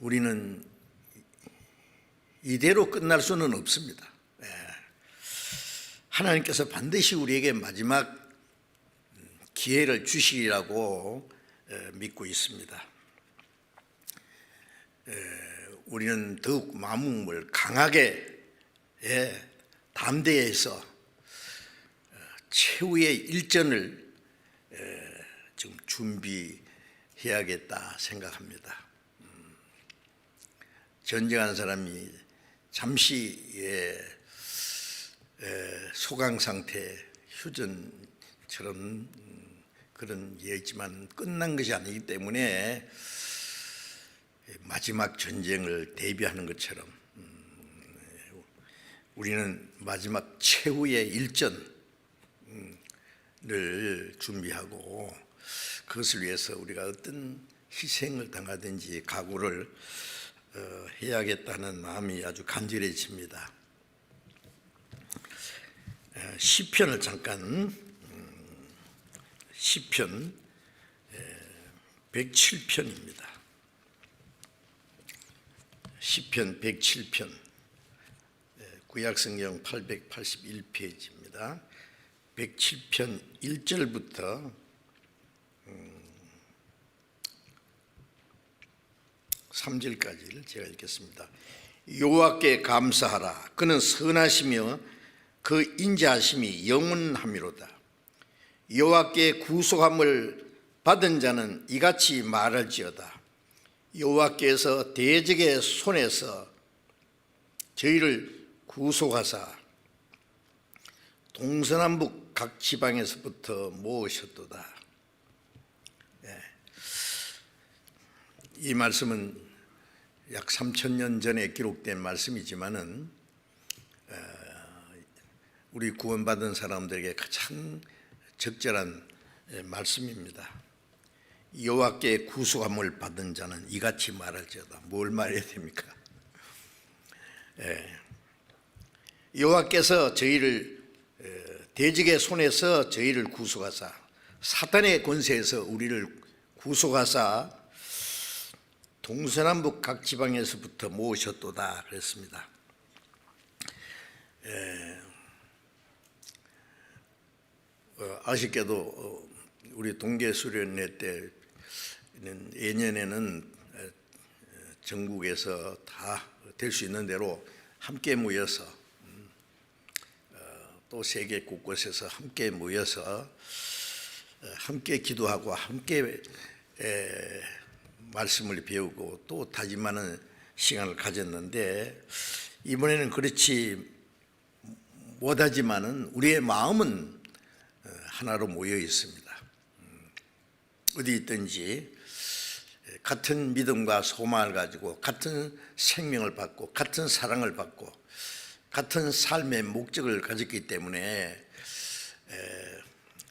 우리는 이대로 끝날 수는 없습니다. 하나님께서 반드시 우리에게 마지막 기회를 주시리라고 믿고 있습니다. 우리는 더욱 마음을 강하게 담대해서 최후의 일전을 지금 준비해야겠다 생각합니다. 전쟁한 사람이 잠시 소강 상태, 휴전처럼 그런 예지만 끝난 것이 아니기 때문에 마지막 전쟁을 대비하는 것처럼 우리는 마지막 최후의 일전을 준비하고 그것을 위해서 우리가 어떤 희생을 당하든지 각오를 해야겠다는 마음이 아주 간절해집니다. 시편을 잠깐, 시편 107편입니다. 시편 107편, 구약성경 881페이지입니다. 107편 1절부터 3절까지를 제가 읽겠습니다. 여호와께 감사하라. 그는 선하시며 그 인자하심이 영원함이로다. 여호와께 구속함을 받은 자는 이같이 말할지어다. 여호와께서 대적의 손에서 저희를 구속하사 동서남북 각 지방에서부터 모으셨도다. 이 말씀은 약 3000년 전에 기록된 말씀이지만은 우리 구원받은 사람들에게 가장 적절한 말씀입니다. 여호와께 구속함을 받은 자는 이같이 말할지어다. 뭘 말해야 됩니까? 여호와께서 저희를 대적의 손에서 저희를 구속하사 사탄의 권세에서 우리를 구속하사 동서남북 각 지방에서부터 모으셨도다 그랬습니다. 아쉽게도 우리 동계수련회 때는 예년에는 전국에서 다 될 수 있는 대로 함께 모여서 또 세계 곳곳에서 함께 모여서 함께 기도하고 함께 말씀을 배우고 또 다짐하는 시간을 가졌는데 이번에는 그렇지 못하지만은 우리의 마음은 하나로 모여 있습니다. 어디 있든지 같은 믿음과 소망을 가지고 같은 생명을 받고 같은 사랑을 받고 같은 삶의 목적을 가졌기 때문에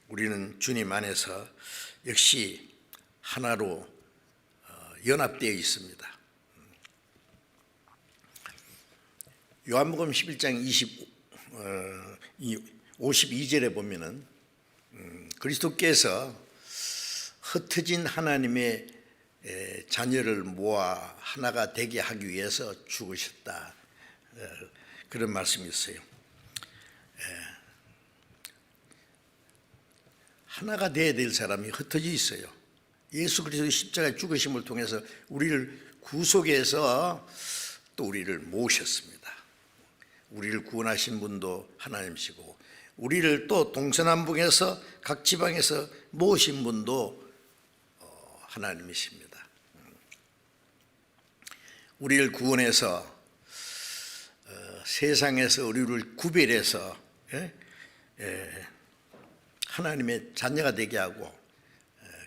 우리는 주님 안에서 역시 하나로 연합되어 있습니다. 요한복음 11장 52절에 보면은 그리스도께서 흩어진 하나님의 자녀를 모아 하나가 되게 하기 위해서 죽으셨다. 그런 말씀이 있어요. 하나가 되어야 될 사람이 흩어져 있어요. 예수 그리스도의 십자가의 죽으심을 통해서 우리를 구속해서 또 우리를 모으셨습니다. 우리를 구원하신 분도 하나님이시고 우리를 또 동서남북에서 각 지방에서 모으신 분도 하나님이십니다. 우리를 구원해서 세상에서 우리를 구별해서 하나님의 자녀가 되게 하고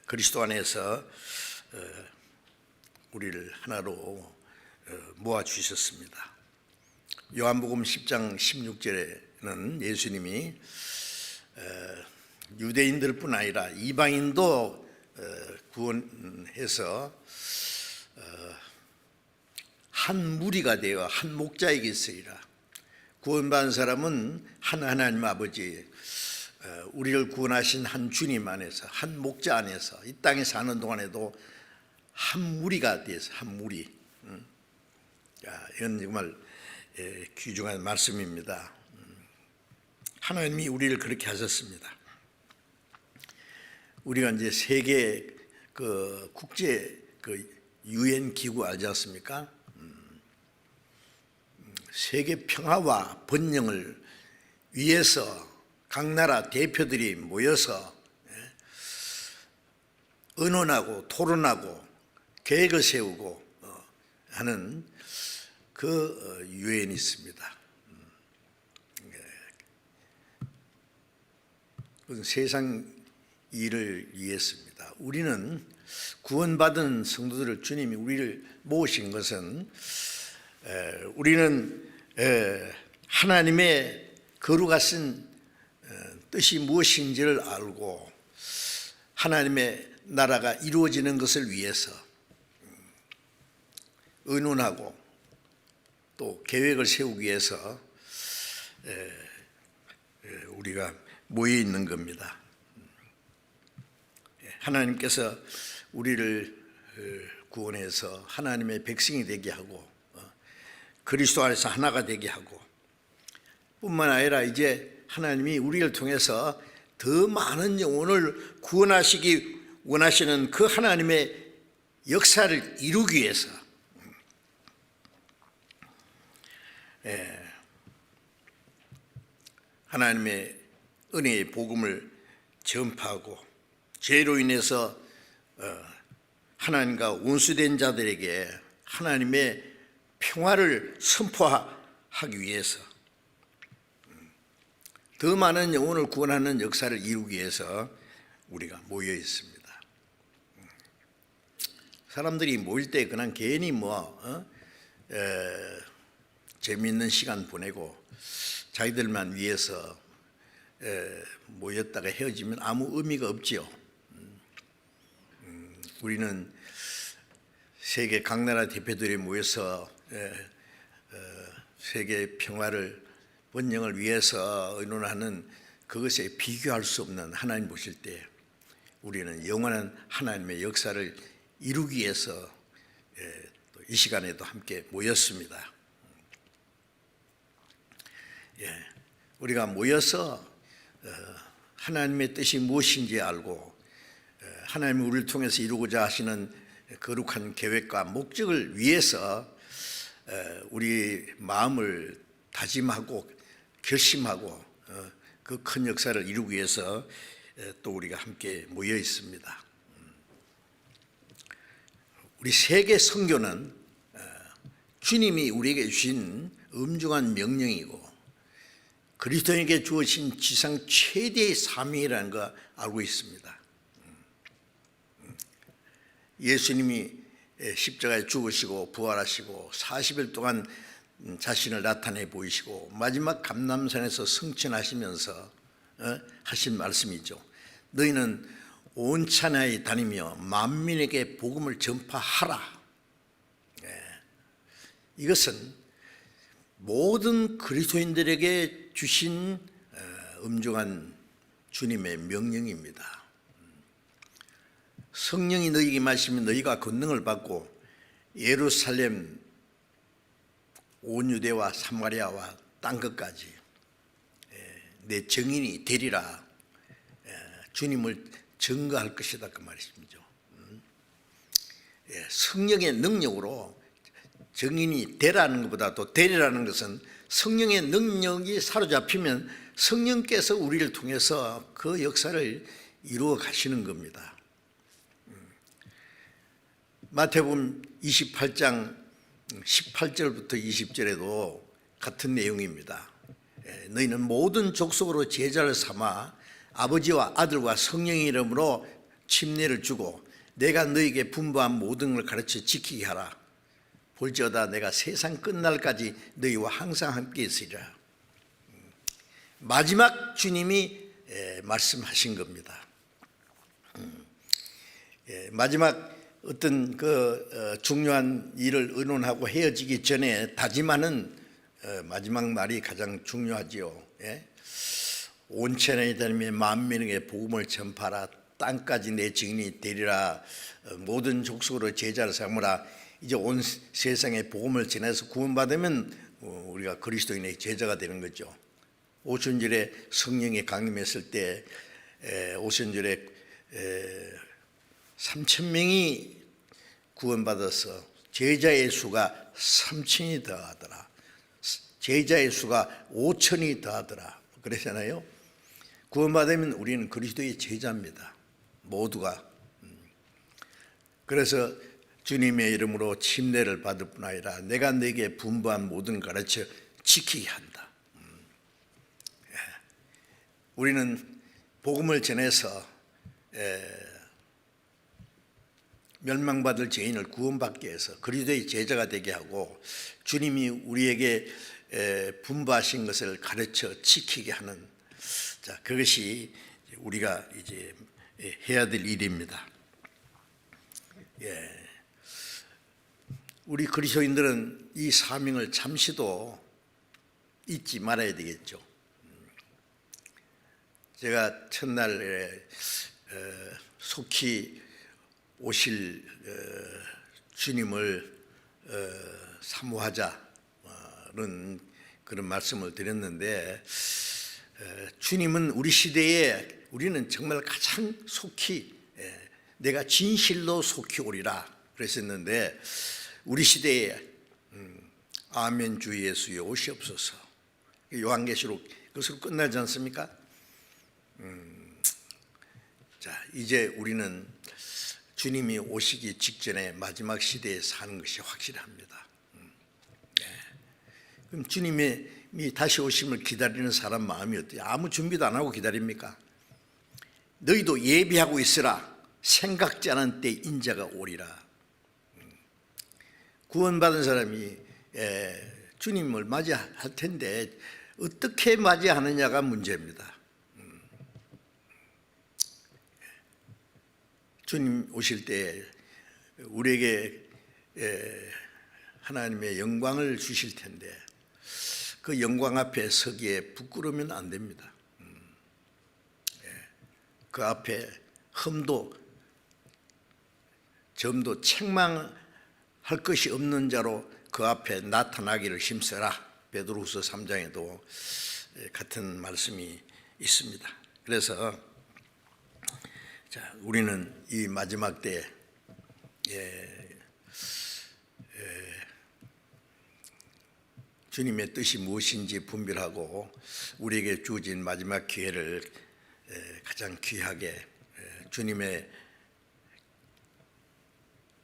그리스도 안에서 우리를 하나로 모아주셨습니다. 요한복음 10장 16절에는 예수님이 유대인들뿐 아니라 이방인도 구원해서 한 무리가 되어 한 목자에게 있으리라. 구원받은 사람은 한 하나님 아버지, 우리를 구원하신 한 주님 안에서, 한 목자 안에서 이 땅에 사는 동안에도 한 무리가 돼서 한 무리, 이건 정말 귀중한 말씀입니다. 하나님이 우리를 그렇게 하셨습니다. 우리가 이제 세계 그 국제 그 유엔 기구 알지 않습니까? 세계 평화와 번영을 위해서 각 나라 대표들이 모여서 의논하고 토론하고 계획을 세우고 하는 그 유엔이 있습니다. 그것은 세상 일을 위해서입니다. 우리는 구원받은 성도들을 주님이 우리를 모으신 것은 우리는 하나님의 거룩하신 뜻이 무엇인지를 알고 하나님의 나라가 이루어지는 것을 위해서 의논하고 또 계획을 세우기 위해서 우리가 모여 있는 겁니다. 하나님께서 우리를 구원해서 하나님의 백성이 되게 하고 그리스도 안에서 하나가 되게 하고 뿐만 아니라 이제 하나님이 우리를 통해서 더 많은 영혼을 구원하시기 원하시는 그 하나님의 역사를 이루기 위해서 하나님의 은혜의 복음을 전파하고 죄로 인해서 하나님과 원수된 자들에게 하나님의 평화를 선포하기 위해서 더 많은 영혼을 구원하는 역사를 이루기 위해서 우리가 모여 있습니다. 사람들이 모일 때 그냥 괜히 재미있는 시간 보내고 자기들만 위해서 모였다가 헤어지면 아무 의미가 없지요. 우리는 세계 각 나라 대표들이 모여서 세계 평화를 번영을 위해서 의논하는 그것에 비교할 수 없는 하나님 보실 때 우리는 영원한 하나님의 역사를 이루기 위해서 이 시간에도 함께 모였습니다. 우리가 모여서 하나님의 뜻이 무엇인지 알고 하나님이 우리를 통해서 이루고자 하시는 거룩한 계획과 목적을 위해서 우리 마음을 다짐하고 결심하고 그 큰 역사를 이루기 위해서 또 우리가 함께 모여 있습니다. 우리 세계 선교는 주님이 우리에게 주신 엄중한 명령이고 그리스도인에게 주어진 지상 최대의 사명이라는 거 알고 있습니다. 예수님이 십자가에 죽으시고 부활하시고 40일 동안 자신을 나타내 보이시고 마지막 감람산에서 승천하시면서 하신 말씀이죠. 너희는 온 천하에 다니며 만민에게 복음을 전파하라. 이것은 모든 그리스도인들에게 주신 엄중한 주님의 명령입니다. 성령이 너희에게 임하시면 너희가 권능을 받고 예루살렘 온 유대와 사마리아와 땅 끝까지 내 증인이 되리라. 주님을 증거할 것이다 그 말이죠. 성령의 능력으로 증인이 되라는 것보다 또 되리라는 것은 성령의 능력이 사로잡히면 성령께서 우리를 통해서 그 역사를 이루어 가시는 겁니다. 마태복음 28장 18절부터 20절에도 같은 내용입니다. 너희는 모든 족속으로 제자를 삼아 아버지와 아들과 성령의 이름으로 침례를 주고 내가 너희에게 분부한 모든 걸 가르쳐 지키게 하라. 볼지어다 내가 세상 끝날까지 너희와 항상 함께 있으리라. 마지막 주님이 말씀하신 겁니다. 마지막 어떤 그 중요한 일을 의논하고 헤어지기 전에 다짐하는 마지막 말이 가장 중요하지요. 온 천하에 다니며 만민에게 복음을 전파하라. 땅까지 내 증인이 되리라. 모든 족속으로 제자를 삼으라. 이제 온 세상에 복음을 전해서 구원받으면 우리가 그리스도인의 제자가 되는 거죠. 오순절에 성령이 강림했을 때 오순절에 3,000명이 구원받아서 제자의 수가 3,000이 더하더라. 제자의 수가 5,000이 더하더라. 그러잖아요. 구원받으면 우리는 그리스도의 제자입니다. 모두가. 그래서 주님의 이름으로 침례를 받을 뿐 아니라 내가 네게 분부한 모든 가르쳐 지키게 한다. 우리는 복음을 전해서 멸망받을 죄인을 구원받게 해서 그리스도의 제자가 되게 하고 주님이 우리에게 분부하신 것을 가르쳐 지키게 하는, 자, 그것이 우리가 이제 해야 될 일입니다. 우리 그리스도인들은 이 사명을 잠시도 잊지 말아야 되겠죠. 제가 첫날에 속히 오실 주님을 사모하자는 그런 말씀을 드렸는데, 주님은 우리 시대에 우리는 정말 가장 속히 내가 진실로 속히 오리라 그랬었는데, 우리 시대에 아멘 주 예수여 오시옵소서, 요한계시록 그것으로 끝나지 않습니까? 자, 이제 우리는 주님이 오시기 직전에 마지막 시대에 사는 것이 확실합니다. 그럼 주님이 다시 오심을 기다리는 사람 마음이 어때요? 아무 준비도 안 하고 기다립니까? 너희도 예비하고 있으라. 생각지 않은 때 인자가 오리라. 구원받은 사람이 주님을 맞이할 텐데 어떻게 맞이하느냐가 문제입니다. 주님 오실 때 우리에게 하나님의 영광을 주실 텐데 그 영광 앞에 서기에 부끄러우면 안 됩니다. 그 앞에 흠도 점도 책망할 것이 없는 자로 그 앞에 나타나기를 힘써라. 베드로후서 3장에도 같은 말씀이 있습니다. 그래서 자, 우리는 이 마지막 때 주님의 뜻이 무엇인지 분별하고 우리에게 주어진 마지막 기회를 가장 귀하게 주님의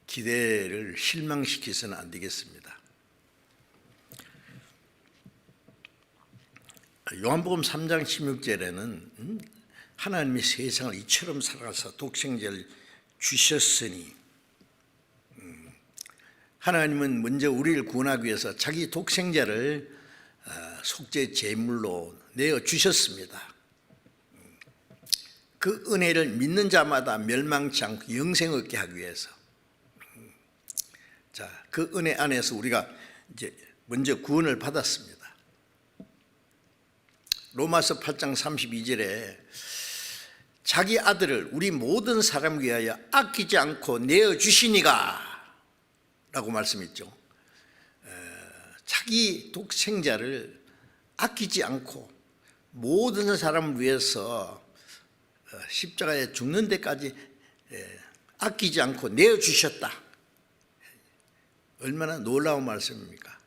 기대를 실망시켜서는 안 되겠습니다. 요한복음 3장 16절에는 하나님이 세상을 이처럼 사랑하사 독생자를 주셨으니, 하나님은 먼저 우리를 구원하기 위해서 자기 독생자를 속죄 제물로 내어 주셨습니다. 그 은혜를 믿는 자마다 멸망치 않고 영생 얻게 하기 위해서. 자, 그 은혜 안에서 우리가 이제 먼저 구원을 받았습니다. 로마서 8장 32절에 자기 아들을 우리 모든 사람 위하여 아끼지 않고 내어주시니가 라고 말씀했죠. 자기 독생자를 아끼지 않고 모든 사람을 위해서 십자가에 죽는 데까지 아끼지 않고 내어주셨다. 얼마나 놀라운 말씀입니까?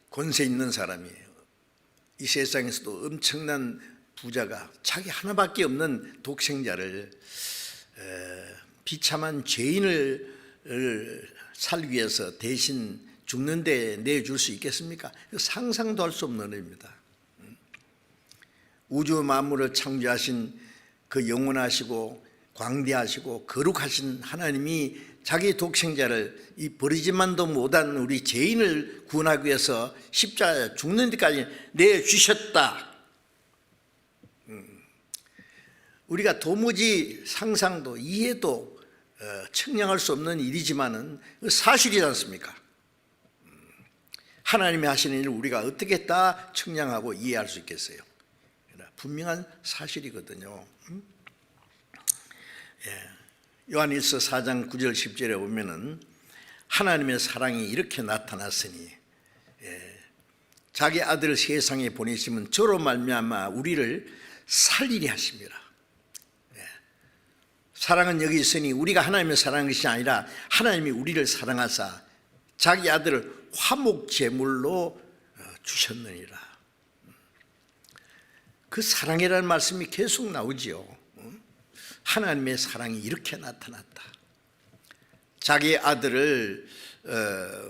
권세 있는 사람이에요. 이 세상에서도 엄청난 부자가 자기 하나밖에 없는 독생자를 비참한 죄인을 살기 위해서 대신 죽는 데 내줄 수 있겠습니까? 상상도 할 수 없는 일입니다. 우주 만물을 창조하신 그 영원하시고 광대하시고 거룩하신 하나님이 자기 독생자를 이 버리지만도 못한 우리 죄인을 구원하기 위해서 십자가에 죽는 데까지 내주셨다. 우리가 도무지 상상도 이해도 측량할 수 없는 일이지만은 사실이지 않습니까? 하나님이 하시는 일을 우리가 어떻게 다 측량하고 이해할 수 있겠어요? 분명한 사실이거든요. 요한일서 4장 9절 10절에 보면은 하나님의 사랑이 이렇게 나타났으니 자기 아들을 세상에 보내시면 저로 말미암아 우리를 살리려 하십니다. 사랑은 여기 있으니 우리가 하나님을 사랑한 것이 아니라 하나님이 우리를 사랑하사 자기 아들을 화목제물로 주셨느니라. 그 사랑이라는 말씀이 계속 나오지요. 하나님의 사랑이 이렇게 나타났다. 자기 아들을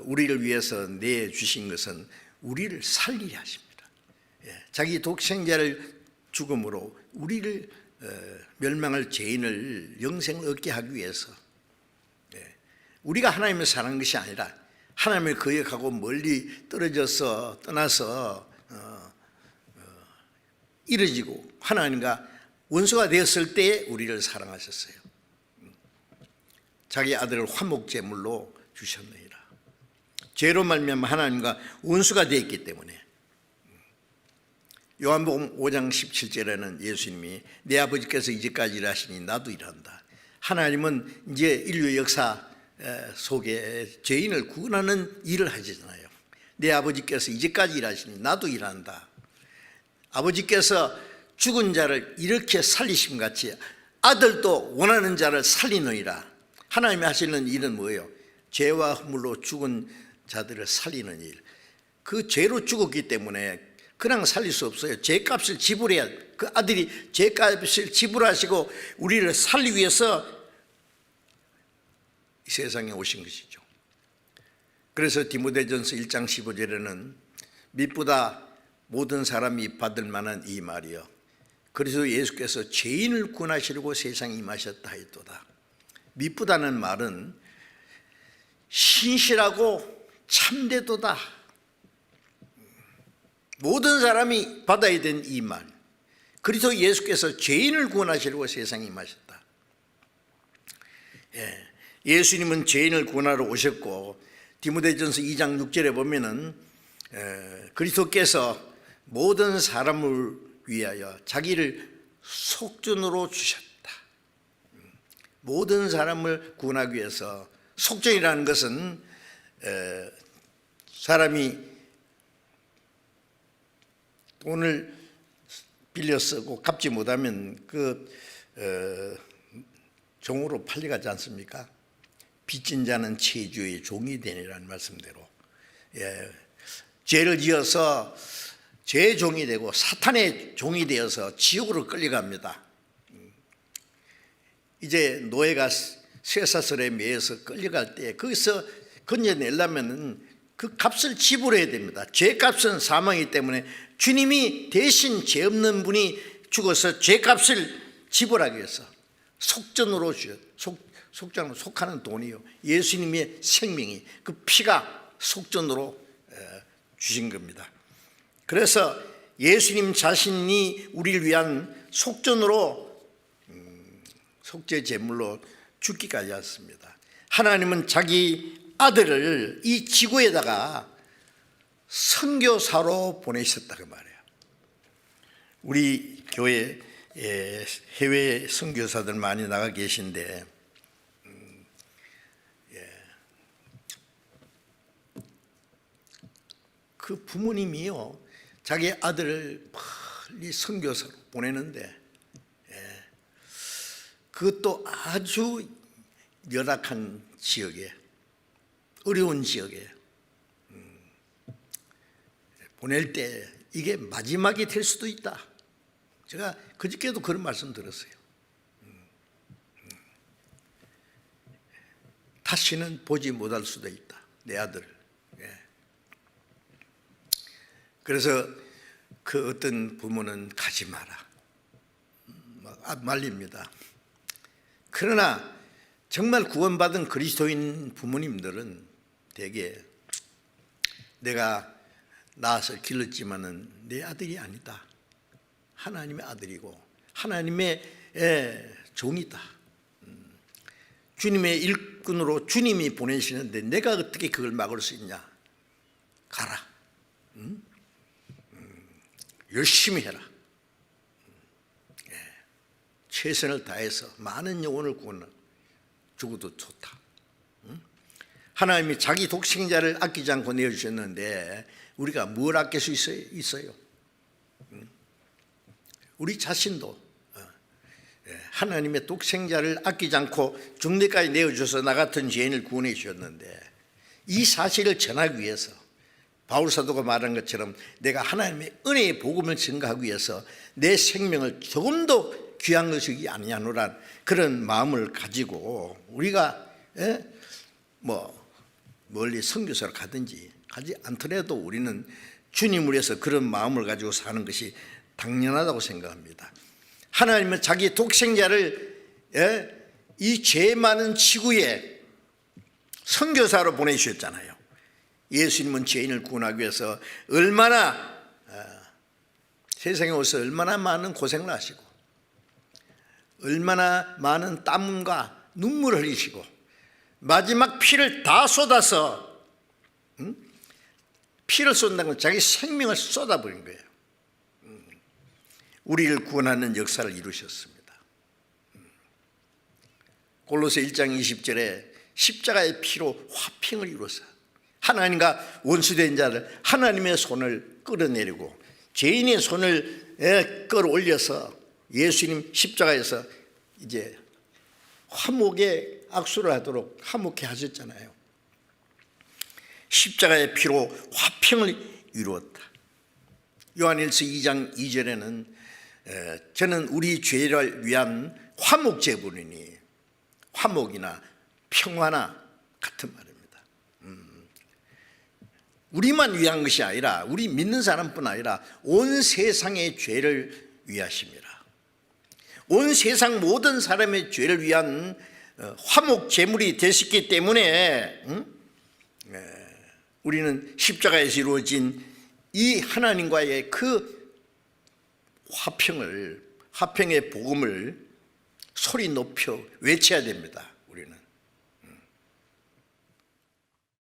우리를 위해서 내주신 것은 우리를 살리려 하십니다. 자기 독생자를 죽음으로 우리를 멸망할 죄인을 영생을 얻게 하기 위해서 우리가 하나님을 사랑한 것이 아니라 하나님을 거역하고 멀리 떠나서 이뤄지고 하나님과 원수가 되었을 때 우리를 사랑하셨어요. 자기 아들을 화목제물로 주셨느니라. 죄로 말미암아 하나님과 원수가 되었기 때문에. 요한복음 5장 17절에는 예수님이 내 아버지께서 이제까지 일하시니 나도 일한다. 하나님은 이제 인류 역사 속에 죄인을 구원하는 일을 하시잖아요. 내 아버지께서 이제까지 일하시니 나도 일한다. 아버지께서 죽은 자를 이렇게 살리심 같이 아들도 원하는 자를 살리느니라. 하나님이 하시는 일은 뭐예요? 죄와 허물로 죽은 자들을 살리는 일. 그 죄로 죽었기 때문에 그냥 살릴 수 없어요. 죄값을 지불해야, 그 아들이 죄값을 지불하시고 우리를 살리기 위해서 이 세상에 오신 것이죠. 그래서 디모데전서 1장 15절에는 미쁘다 모든 사람이 받을 만한 이 말이요. 그래서 예수께서 죄인을 구원하시려고 세상에 임하셨다 하였도다. 미쁘다는 말은 신실하고 참되도다. 모든 사람이 받아야 되는 이 말. 그래서 예수께서 죄인을 구원하시려고 세상에 임하셨다. 예수님은 죄인을 구원하러 오셨고 디모데전서 2장 6절에 보면은 그리스도께서 모든 사람을 위하여 자기를 속전으로 주셨다. 모든 사람을 구원하기 위해서. 속전이라는 것은 사람이 돈을 빌려 쓰고 갚지 못하면 그 종으로 팔려가지 않습니까? 빚진 자는 채주의 종이 되니라는 말씀대로 죄를 지어서 죄의 종이 되고 사탄의 종이 되어서 지옥으로 끌려갑니다. 이제 노예가 쇠사슬에 매여서 끌려갈 때 거기서 건져내려면 그 값을 지불해야 됩니다. 죄값은 사망이기 때문에 주님이 대신 죄 없는 분이 죽어서 죄값을 지불하기 위해서 속전으로 속전으로 속하는 돈이요. 예수님의 생명이 그 피가 속전으로 주신 겁니다. 그래서 예수님 자신이 우리를 위한 속전으로 속죄 제물로 죽기까지 했습니다. 하나님은 자기 아들을 이 지구에다가 선교사로 보내셨다고 말해요. 우리 교회 해외 선교사들 많이 나가 계신데 그 부모님이요 자기 아들을 빨리 선교사로 보내는데 그것도 아주 열악한 지역에 어려운 지역에 보낼 때 이게 마지막이 될 수도 있다. 제가 그저께도 그런 말씀 들었어요. 다시는 보지 못할 수도 있다. 내 아들을. 그래서 그 어떤 부모는 가지 마라. 막 말립니다. 그러나 정말 구원받은 그리스도인 부모님들은 대개 내가 낳아서 길렀지만은 내 아들이 아니다. 하나님의 아들이고 하나님의 종이다. 주님의 일꾼으로 주님이 보내시는데 내가 어떻게 그걸 막을 수 있냐. 가라. 열심히 해라. 최선을 다해서 많은 영혼을 구원하라. 죽어도 좋다. 하나님이 자기 독생자를 아끼지 않고 내어주셨는데 우리가 뭘 아낄 수 있어요? 우리 자신도 하나님의 독생자를 아끼지 않고 죽기까지 내어주셔서 나 같은 죄인을 구원해 주셨는데 이 사실을 전하기 위해서 바울 사도가 말한 것처럼 내가 하나님의 은혜의 복음을 증거하기 위해서 내 생명을 조금도 귀한 것이 아니냐노란 그런 마음을 가지고 우리가 멀리 선교사를 가든지 가지 않더라도 우리는 주님을 위해서 그런 마음을 가지고 사는 것이 당연하다고 생각합니다. 하나님은 자기 독생자를 이 죄 많은 지구에 선교사로 보내주셨잖아요. 예수님은 죄인을 구원하기 위해서 얼마나 세상에 오셔서 얼마나 많은 고생을 하시고 얼마나 많은 땀과 눈물을 흘리시고 마지막 피를 다 쏟아서 피를 쏟는다는 건 자기 생명을 쏟아버린 거예요. 우리를 구원하는 역사를 이루셨습니다. 골로새 1장 20절에 십자가의 피로 화평을 이루어서 하나님과 원수된 자를 하나님의 손을 끌어내리고 죄인의 손을 끌어올려서 예수님 십자가에서 이제 화목의 악수를 하도록 화목해 하셨잖아요. 십자가의 피로 화평을 이루었다. 요한일서 2장 2절에는 저는 우리 죄를 위한 화목 제물이니 화목이나 평화나 같은 말입니다. 우리만 위한 것이 아니라 우리 믿는 사람뿐 아니라 온 세상의 죄를 위하십니다. 온 세상 모든 사람의 죄를 위한 화목 제물이 되셨기 때문에 우리는 십자가에서 이루어진 이 하나님과의 그 화평의 복음을 소리 높여 외쳐야 됩니다. 우리는